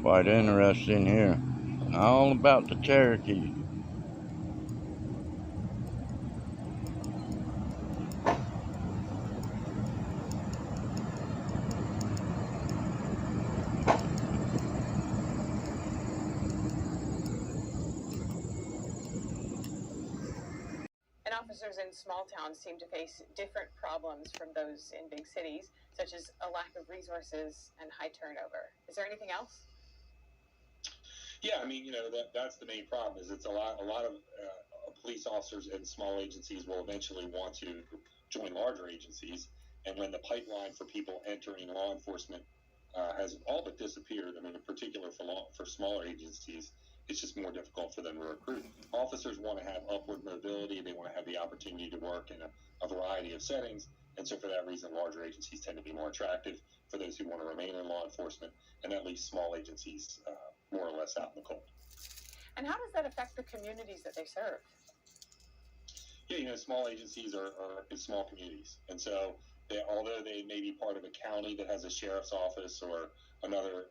Quite interesting here. All about the Cherokee. And officers in small towns seem to face different problems from those in big cities, such as a lack of resources and high turnover. Is there anything else? Yeah, I mean, that's the main problem. Is it's a lot of police officers in small agencies will eventually want to join larger agencies, and when the pipeline for people entering law enforcement has all but disappeared, I mean, in particular for smaller agencies, it's just more difficult for them to recruit. Officers want to have upward mobility; they want to have the opportunity to work in a variety of settings, and so for that reason, larger agencies tend to be more attractive for those who want to remain in law enforcement, and that leaves small agencies more or less out in the cold. And how does that affect the communities that they serve? Yeah, small agencies are in small communities, and so although they may be part of a county that has a sheriff's office or another,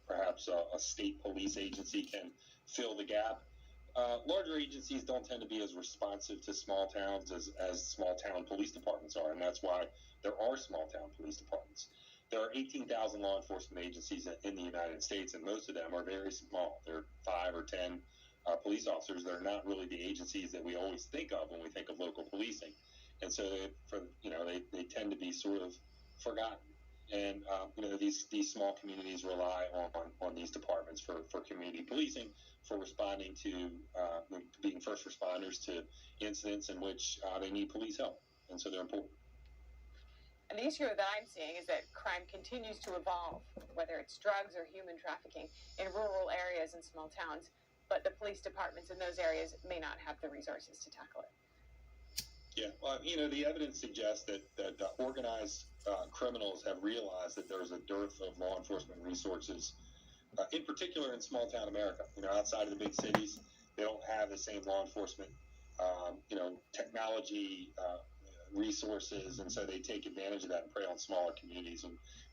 perhaps a state police agency can fill the gap. Larger agencies don't tend to be as responsive to small towns as small town police departments are, and that's why there are small town police departments. There are 18,000 law enforcement agencies in the United States, and most of them are very small. They're 5 or 10 police officers. They're not really the agencies that we always think of when we think of local policing, and so they tend to be sort of forgotten. And these small communities rely on these departments for community policing, for responding to being first responders to incidents in which they need police help, and so they're important. And the issue that I'm seeing is that crime continues to evolve, whether it's drugs or human trafficking, in rural areas and small towns, but the police departments in those areas may not have the resources to tackle it. Yeah, well, the evidence suggests that organized criminals have realized that there's a dearth of law enforcement resources, in particular in small town America. Outside of the big cities, they don't have the same law enforcement, technology resources, and so they take advantage of that and prey on smaller communities.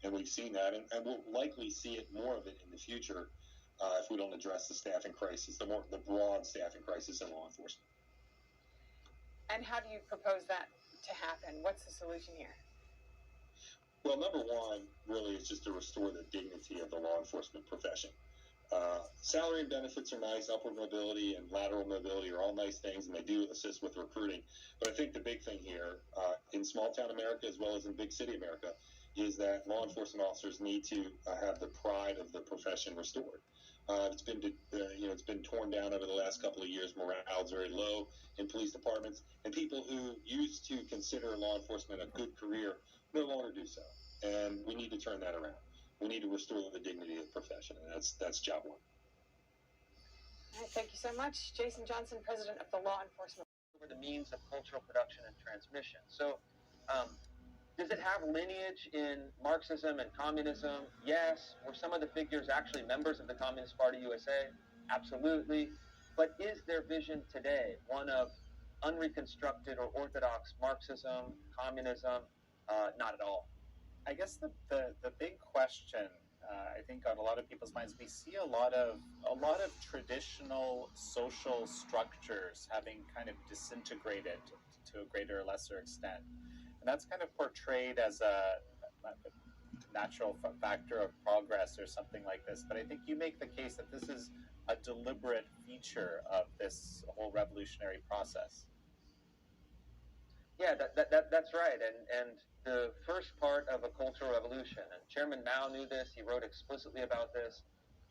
And we've seen that, and we'll likely see it more of it in the future if we don't address the staffing crisis, the broad staffing crisis in law enforcement. And how do you propose that to happen? What's the solution here? Well, number one really is just to restore the dignity of the law enforcement profession. Salary and benefits are nice, upward mobility and lateral mobility are all nice things, and they do assist with recruiting. But I think the big thing here, in small town America as well as in big city America, is that law enforcement officers need to have the pride of the profession restored. It's been torn down over the last couple of years. Morale is very low in police departments, and people who used to consider law enforcement a good career no longer do so. And we need to turn that around. We need to restore the dignity of the profession, and that's job one. All right, thank you so much, Jason Johnson, president of the Law Enforcement. Over the means of cultural production and transmission. So, does it have lineage in Marxism and communism? Yes. Were some of the figures actually members of the Communist Party USA? Absolutely. But is their vision today one of unreconstructed or orthodox Marxism, communism? Not at all. I guess the big question, I think, on a lot of people's minds, we see a lot of traditional social structures having kind of disintegrated to a greater or lesser extent, and that's kind of portrayed as a natural factor of progress or something like this. But I think you make the case that this is a deliberate feature of this whole revolutionary process. Yeah, that's right. And the first part of a cultural revolution, and Chairman Mao knew this, he wrote explicitly about this,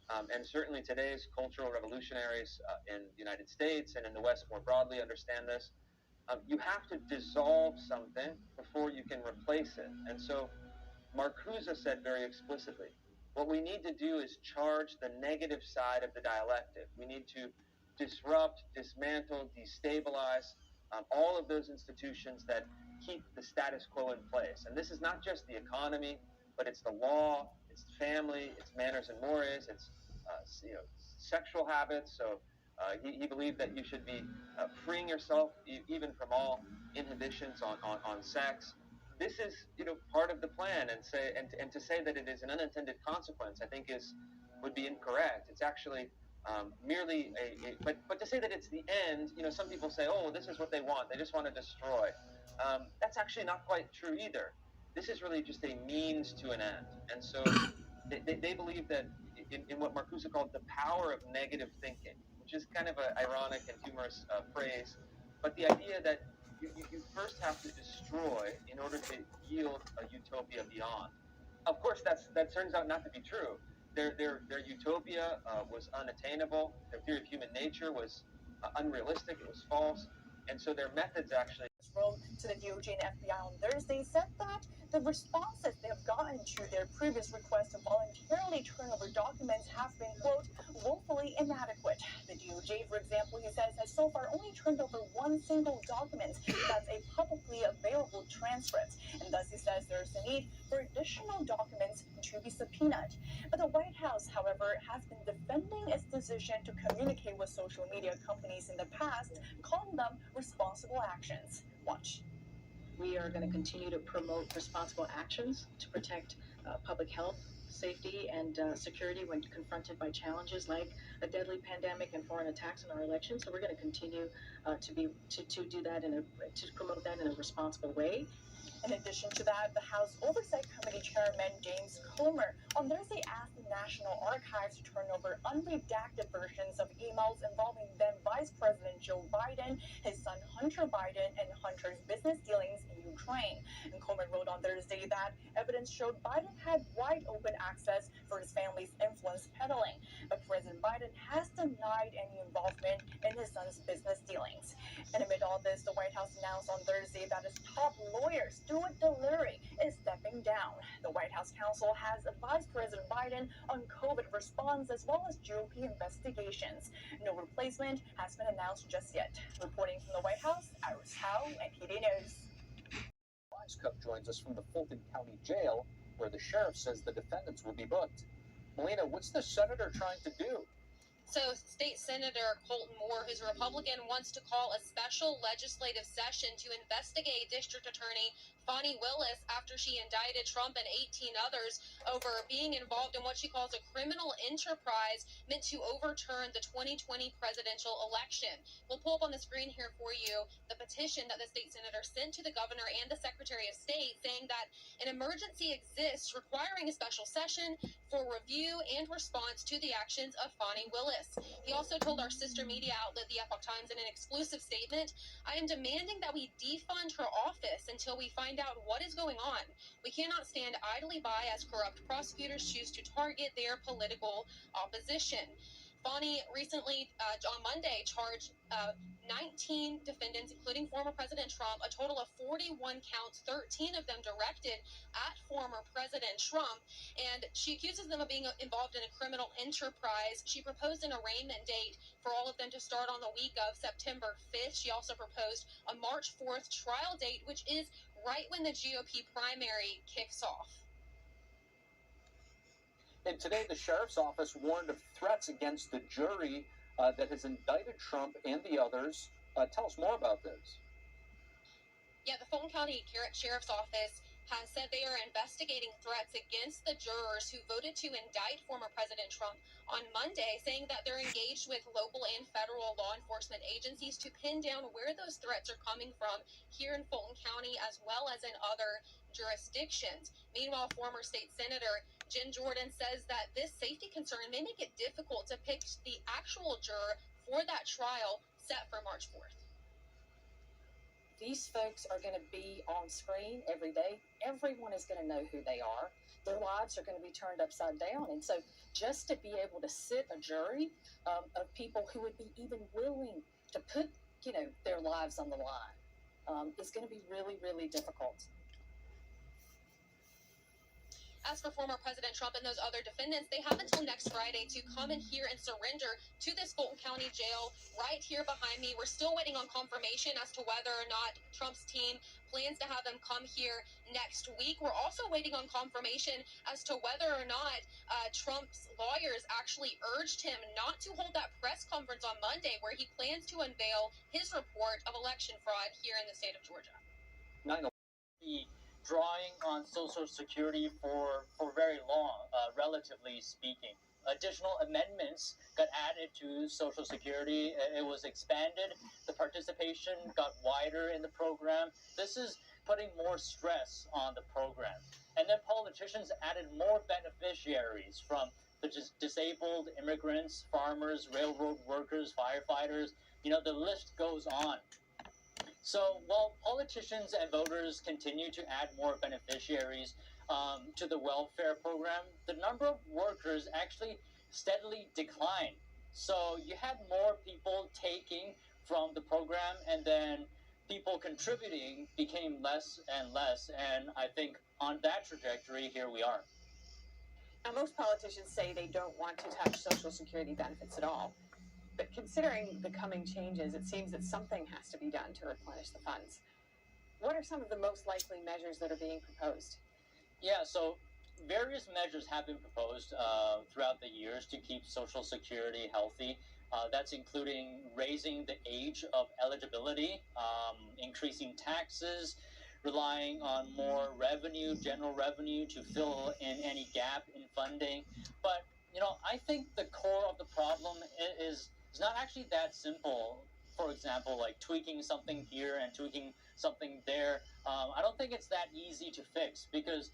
and certainly today's cultural revolutionaries in the United States and in the West more broadly understand this. You have to dissolve something before you can replace it. And so Marcuse said very explicitly, what we need to do is charge the negative side of the dialectic. We need to disrupt, dismantle, destabilize all of those institutions that keep the status quo in place. And this is not just the economy, but it's the law, it's the family, it's manners and mores, it's sexual habits. So he believed that you should be freeing yourself even from all inhibitions on sex. This is part of the plan, and to say that it is an unintended consequence, I think is would be incorrect. It's actually merely but to say that it's the end, some people say, oh, this is what they want. They just want to destroy. That's actually not quite true either. This is really just a means to an end. And so they believe that in what Marcuse called the power of negative thinking, which is kind of an ironic and humorous phrase, but the idea that you first have to destroy in order to yield a utopia beyond. Of course, that turns out not to be true. Their utopia was unattainable. Their theory of human nature was unrealistic. It was false. And so their methods actually wrote to the DOJ and FBI on Thursday said that the responses they have gotten to their previous request to voluntarily turn over documents have been, quote, woefully inadequate. The DOJ, for example, he says, has so far only turned over one single document that's a publicly available transcript. And thus, he says there's a need for additional documents to be subpoenaed. But the White House, however, has been defending its decision to communicate with social media companies in the past, calling them responsible actions. Watch. We are going to continue to promote responsible actions to protect public health, safety, and security when confronted by challenges like a deadly pandemic and foreign attacks on our elections. So we're going to continue to do that to promote that in a responsible way. In addition to that, the House Oversight Committee Chairman James Comer on Thursday asked the National Archives to turn over unredacted versions of emails involving then Vice President Joe Biden, his son Hunter Biden, and Hunter's business dealings in Ukraine. And Comer wrote on Thursday that evidence showed Biden had wide open access for his family's influence peddling, but President Biden has denied any involvement in his son's business dealings. And amid all this, the White House announced on Thursday that its top lawyer, Stuart Delury, is stepping down. The White House counsel has advised President Biden on COVID response as well as GOP investigations. No replacement has been announced just yet. Reporting from the White House, Iris Howe, NPD News. Cup joins us from the Fulton County Jail, where the sheriff says the defendants will be booked. Melina, what's the senator trying to do? So State Senator Colton Moore, who's a Republican, wants to call a special legislative session to investigate District Attorney Fani Willis after she indicted Trump and 18 others over being involved in what she calls a criminal enterprise meant to overturn the 2020 presidential election. We'll pull up on the screen here for you the petition that the state senator sent to the governor and the Secretary of State saying that an emergency exists requiring a special session for review and response to the actions of Fani Willis. He also told our sister media outlet, the Epoch Times, in an exclusive statement, I am demanding that we defund her office until we find out what is going on. We cannot stand idly by as corrupt prosecutors choose to target their political opposition. Fani recently, on Monday, charged 19 defendants, including former President Trump, a total of 41 counts, 13 of them directed at former President Trump. And she accuses them of being involved in a criminal enterprise. She proposed an arraignment date for all of them to start on the week of September 5th. She also proposed a March 4th trial date, which is right when the GOP primary kicks off. And today, the sheriff's office warned of threats against the jury that has indicted Trump and the others. Tell us more about this. Yeah, the Fulton County Sheriff's Office has said they are investigating threats against the jurors who voted to indict former President Trump on Monday, saying that they're engaged with local and federal law enforcement agencies to pin down where those threats are coming from here in Fulton County as well as in other jurisdictions. Meanwhile, former state senator Jen Jordan says that this safety concern may make it difficult to pick the actual juror for that trial set for March 4th. These folks are going to be on screen every day. Everyone is going to know who they are. Their lives are going to be turned upside down. And so just to be able to sit a jury of people who would be even willing to put, their lives on the line is going to be really, really difficult. As for former President Trump and those other defendants, they have until next Friday to come in here and surrender to this Fulton County jail right here behind me. We're still waiting on confirmation as to whether or not Trump's team plans to have them come here next week. We're also waiting on confirmation as to whether or not Trump's lawyers actually urged him not to hold that press conference on Monday where he plans to unveil his report of election fraud here in the state of Georgia. Drawing on Social Security for very long, relatively speaking. additional amendments got added to Social Security. It was expanded. The participation got wider in the program. This is putting more stress on the program. And then politicians added more beneficiaries from the disabled, immigrants, farmers, railroad workers, firefighters. The list goes on. So while politicians and voters continue to add more beneficiaries to the welfare program, the number of workers actually steadily declined. So you had more people taking from the program, and then people contributing became less and less. And I think on that trajectory, here we are. Now, most politicians say they don't want to touch Social Security benefits at all. But considering the coming changes, it seems that something has to be done to replenish the funds. What are some of the most likely measures that are being proposed? Yeah, so various measures have been proposed throughout the years to keep Social Security healthy. That's including raising the age of eligibility, increasing taxes, relying on more revenue, general revenue, to fill in any gap in funding. But, I think the core of the problem is not actually that simple. For example, like tweaking something here and tweaking something there. I don't think it's that easy to fix, because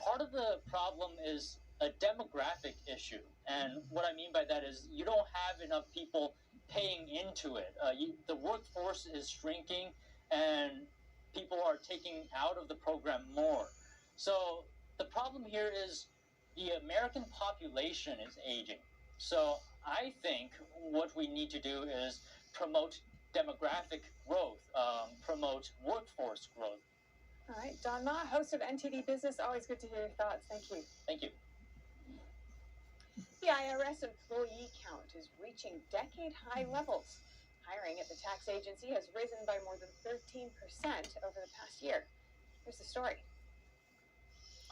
part of the problem is a demographic issue. And what I mean by that is you don't have enough people paying into it. The workforce is shrinking, and people are taking out of the program more. So the problem here is the American population is aging. So I think what we need to do is promote demographic growth, promote workforce growth. All right, Don Ma, host of NTD Business. Always good to hear your thoughts. Thank you. Thank you. The IRS employee count is reaching decade-high levels. Hiring at the tax agency has risen by more than 13% over the past year. Here's the story.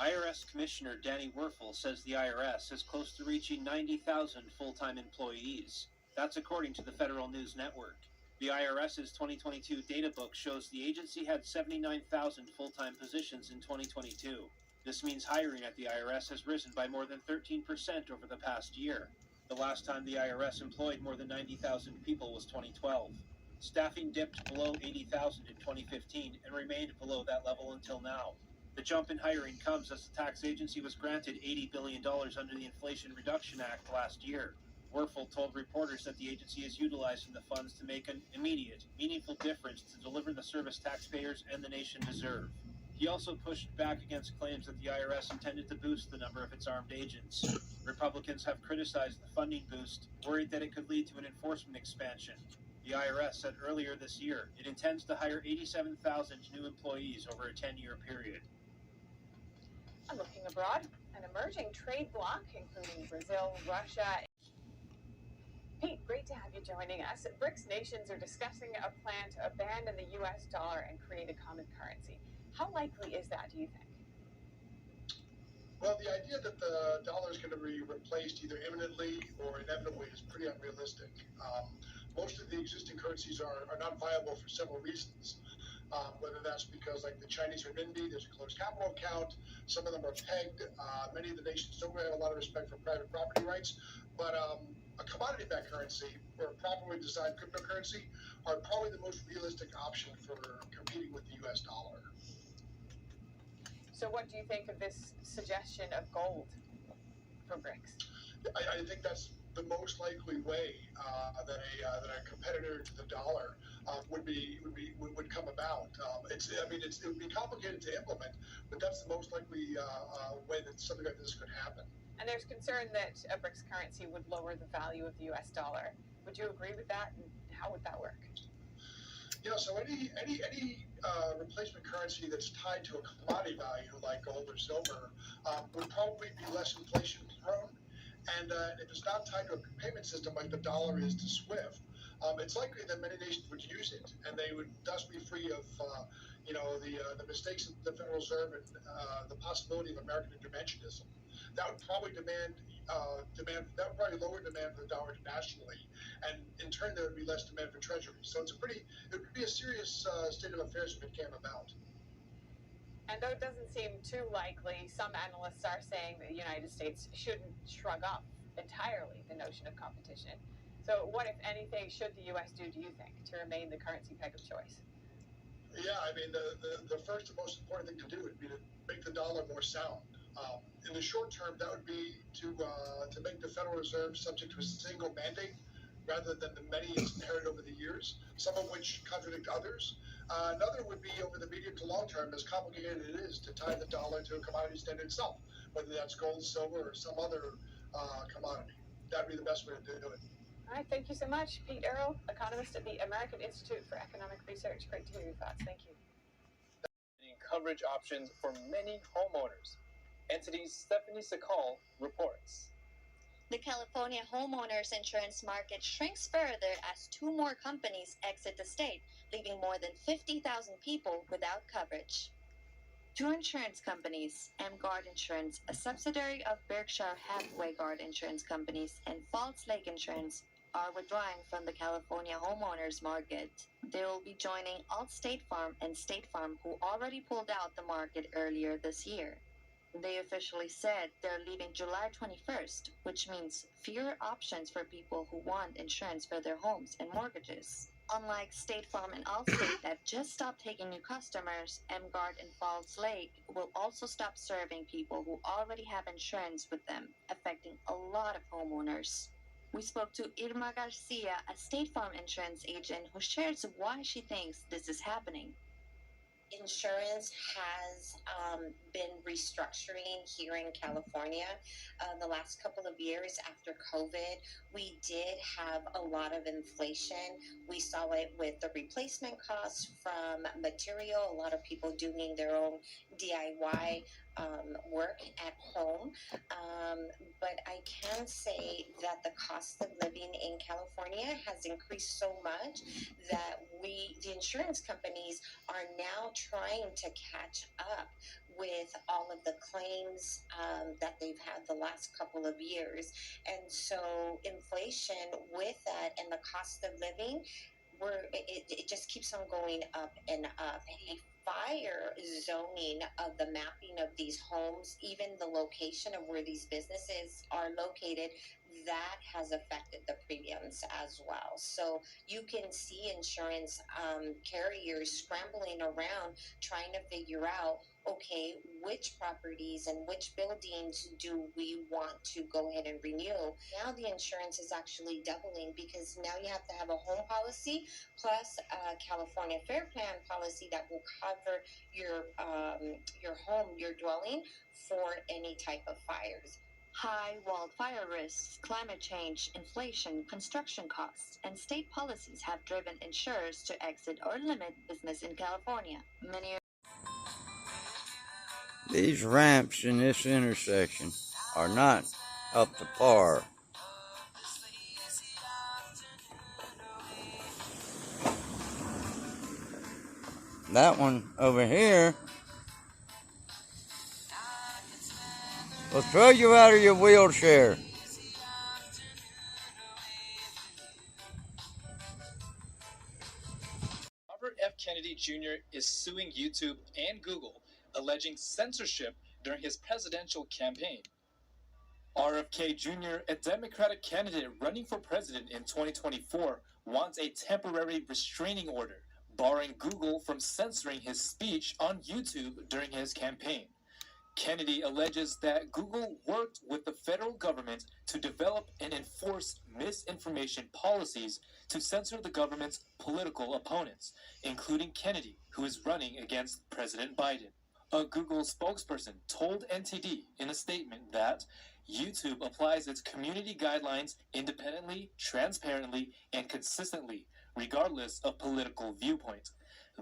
IRS Commissioner Danny Werfel says the IRS is close to reaching 90,000 full-time employees. That's according to the Federal News Network. The IRS's 2022 data book shows the agency had 79,000 full-time positions in 2022. This means hiring at the IRS has risen by more than 13% over the past year. The last time the IRS employed more than 90,000 people was 2012. Staffing dipped below 80,000 in 2015 and remained below that level until now. The jump in hiring comes as the tax agency was granted $80 billion under the Inflation Reduction Act last year. Werfel told reporters that the agency is utilizing the funds to make an immediate, meaningful difference to deliver the service taxpayers and the nation deserve. He also pushed back against claims that the IRS intended to boost the number of its armed agents. Republicans have criticized the funding boost, worried that it could lead to an enforcement expansion. The IRS said earlier this year it intends to hire 87,000 new employees over a 10-year period. And looking abroad, an emerging trade bloc, including Brazil, Russia. Pete, great to have you joining us. BRICS nations are discussing a plan to abandon the U.S. dollar and create a common currency. How likely is that, do you think? Well, the idea that the dollar is going to be replaced either imminently or inevitably is pretty unrealistic. Most of the existing currencies are not viable for several reasons. Whether that's because, like the Chinese renminbi, there's a closed capital account. Some of them are pegged. Many of the nations don't really have a lot of respect for private property rights. But a commodity-backed currency or a properly designed cryptocurrency are probably the most realistic option for competing with the U.S. dollar. So what do you think of this suggestion of gold for BRICS? I think that's the most likely way that a competitor to the dollar would come about. It would be complicated to implement, but that's the most likely way that something like this could happen. And there's concern that a BRICS currency would lower the value of the U.S. dollar. Would you agree with that? And how would that work? So any replacement currency that's tied to a commodity value like gold or silver would probably be less inflation prone. And if it's not tied to a payment system like the dollar is to SWIFT, it's likely that many nations would use it, and they would thus be free of, the mistakes of the Federal Reserve and the possibility of American interventionism. That would probably lower demand for the dollar internationally, and in turn there would be less demand for treasuries. So it would be a serious state of affairs if it came about. And though it doesn't seem too likely, some analysts are saying that the United States shouldn't shrug off entirely the notion of competition. So what, if anything, should the U.S. do you think, to remain the currency peg of choice? Yeah, I mean, the first and most important thing to do would be to make the dollar more sound. In the short term, that would be to make the Federal Reserve subject to a single mandate rather than the many it's inherited over the years, some of which contradict others. Another would be over the medium to long term, as complicated it is to tie the dollar to a commodity standard itself, whether that's gold, silver, or some other commodity. That'd be the best way to do it. All right, thank you so much. Pete Earle, economist at the American Institute for Economic Research. Great to hear your thoughts. Thank you. Coverage options for many homeowners. NTD's Stephanie Sakal reports. The California homeowners insurance market shrinks further as 2 more companies exit the state, leaving more than 50,000 people without coverage. 2 insurance companies, M-Guard Insurance, a subsidiary of Berkshire Hathaway Guard Insurance Companies, and Falls Lake Insurance, are withdrawing from the California homeowners market. They will be joining Allstate Farm and State Farm, who already pulled out the market earlier this year. They officially said they're leaving July 21st, which means fewer options for people who want insurance for their homes and mortgages. Unlike State Farm and Allstate that just stopped taking new customers, M-Guard and Falls Lake will also stop serving people who already have insurance with them, affecting a lot of homeowners. We spoke to Irma Garcia, a State Farm insurance agent, who shares why she thinks this is happening. Insurance has been restructuring here in California the last couple of years after COVID. We did have a lot of inflation. We saw it with the replacement costs from material, a lot of people doing their own DIY work at home. But I can say that the cost of living in California has increased so much that the insurance companies are now trying to catch up with all of the claims that they've had the last couple of years. And so inflation with that and the cost of living, it just keeps on going up and up. Fire zoning of the mapping of these homes, even the location of where these businesses are located, that has affected the premiums as well. So you can see insurance carriers scrambling around trying to figure out, okay, which properties and which buildings do we want to go ahead and renew? Now the insurance is actually doubling because now you have to have a home policy plus a California Fair Plan policy that will cover your home, your dwelling, for any type of fires. High wildfire risks, climate change, inflation, construction costs, and state policies have driven insurers to exit or limit business in California. These ramps in this intersection are not up to par. That one over here will throw you out of your wheelchair. Robert F. Kennedy Jr. is suing YouTube and Google, alleging censorship during his presidential campaign. RFK Jr., a Democratic candidate running for president in 2024, wants a temporary restraining order, barring Google from censoring his speech on YouTube during his campaign. Kennedy alleges that Google worked with the federal government to develop and enforce misinformation policies to censor the government's political opponents, including Kennedy, who is running against President Biden. A Google spokesperson told NTD in a statement that YouTube applies its community guidelines independently, transparently, and consistently, regardless of political viewpoint.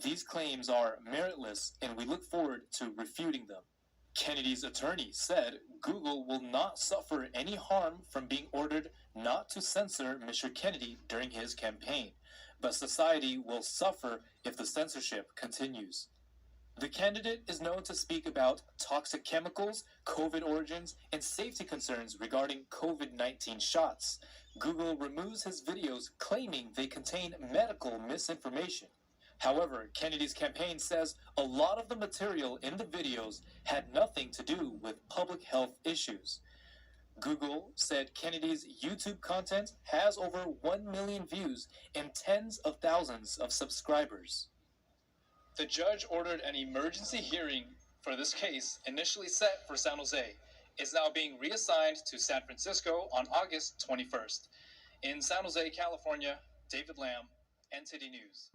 These claims are meritless, and we look forward to refuting them. Kennedy's attorney said Google will not suffer any harm from being ordered not to censor Mr. Kennedy during his campaign, but society will suffer if the censorship continues. The candidate is known to speak about toxic chemicals, COVID origins, and safety concerns regarding COVID-19 shots. Google removes his videos claiming they contain medical misinformation. However, Kennedy's campaign says a lot of the material in the videos had nothing to do with public health issues. Google said Kennedy's YouTube content has over 1 million views and tens of thousands of subscribers. The judge ordered an emergency hearing for this case, initially set for San Jose, is now being reassigned to San Francisco on August 21st. In San Jose, California, David Lamb, NTD News.